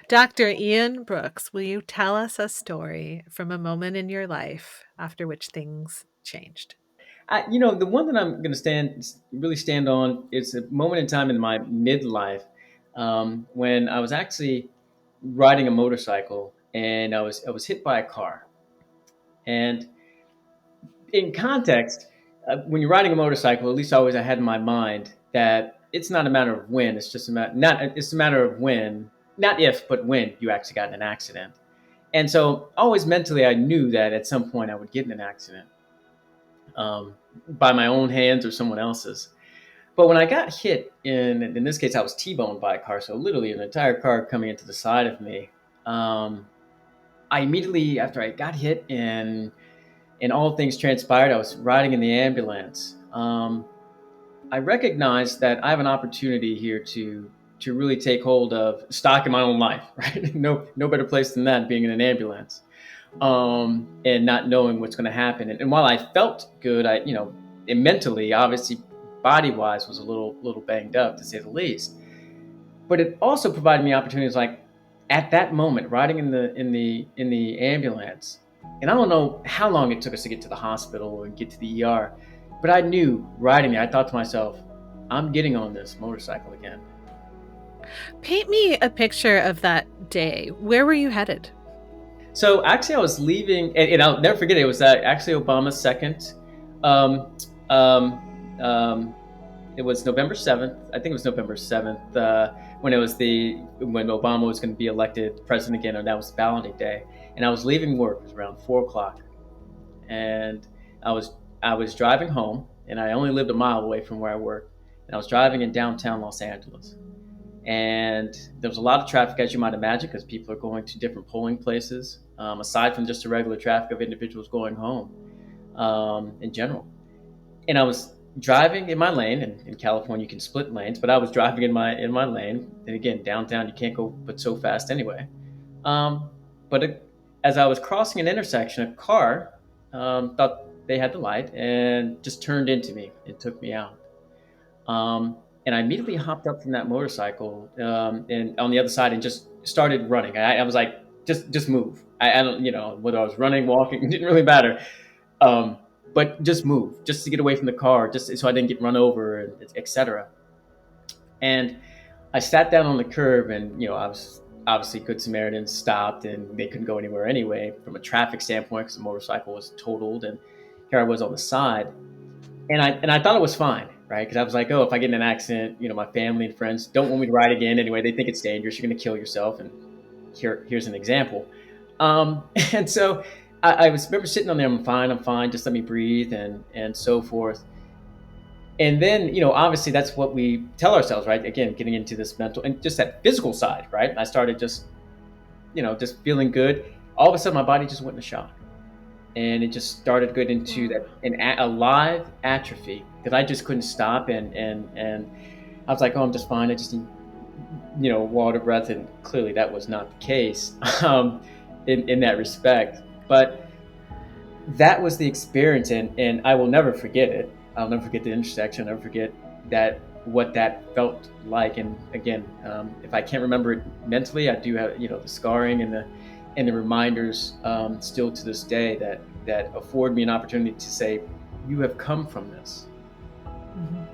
Dr. Ian Brooks, will you tell us a story from a moment in your life after which things changed? The one that I'm going to really stand on is a moment in time in my midlife when I was actually riding a motorcycle and I was hit by a car. And in context, when you're riding a motorcycle, at least always I had in my mind that it's not a matter of when, it's just a matter not it's a matter of when, not if, but when you actually got in an accident. And so always mentally, I knew that at some point I would get in an accident by my own hands or someone else's. But when I got hit, in this case, I was T-boned by a car, so literally an entire car coming into the side of me. Um, I immediately, after I got hit and all things transpired, I was riding in the ambulance. I recognized that I have an opportunity here to really take hold of stock in my own life. Right? No better place than that, being in an ambulance and not knowing what's going to happen. And while I felt good, and mentally, obviously, body wise, was a little banged up to say the least. But it also provided me opportunities like at that moment, riding in the ambulance. And I don't know how long it took us to get to the hospital and get to the ER, but I knew riding there. I thought to myself, I'm getting on this motorcycle again. Paint me a picture of that day. Where were you headed? So actually, I was leaving, and I'll never forget it. It was actually Obama's second. Um, um, um, it was November 7th. I think it was November 7th when it was when Obama was going to be elected president again, and that was balloting day. And I was leaving work. It was around 4 o'clock, and I was I was driving home, and I only lived a mile away from where I worked. And I was driving in downtown Los Angeles, and there was a lot of traffic, as you might imagine, because people are going to different polling places, aside from just the regular traffic of individuals going home in general. And I was driving in my lane, and in California you can split lanes, but I was driving in my lane. And again, downtown you can't go but so fast anyway. Um, as I was crossing an intersection, a car thought they had the light and just turned into me and took me out. And I immediately hopped up from that motorcycle and on the other side and just started running. I was like, just move. I don't, whether I was running, walking, it didn't really matter. Um, but just move, just to get away from the car, just so I didn't get run over, and etc. And I sat down on the curb, and I was obviously Good Samaritans stopped, and they couldn't go anywhere anyway from a traffic standpoint because the motorcycle was totaled, and here I was on the side, and I thought it was fine, right? Because I was like, oh, if I get in an accident, my family and friends don't want me to ride again anyway. They think it's dangerous. You're going to kill yourself, and here's an example. And so I was remember sitting on there. I'm fine. Just let me breathe, and so forth. And then, obviously, that's what we tell ourselves, right? Again, getting into this mental and just that physical side, right? I started just feeling good. All of a sudden, my body just went in shock, and it just started good into Mm. a live atrophy that I just couldn't stop. And I was like, oh, I'm just fine. I just need, water breath. And clearly that was not the case in that respect. But that was the experience. And I will never forget it. I'll never forget the intersection. I'll never forget what that felt like. And again, if I can't remember it mentally, I do have, the scarring and the reminders still to this day that afford me an opportunity to say, you have come from this. Mhm.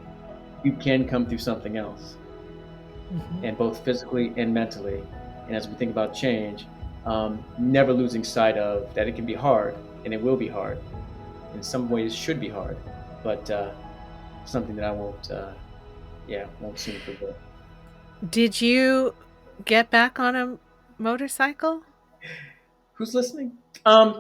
You can come through something else, Mhm. and both physically and mentally. And as we think about change, never losing sight of that it can be hard, and it will be hard. In some ways, should be hard, but something that I won't soon forget. Did you get back on a motorcycle? Who's listening? No,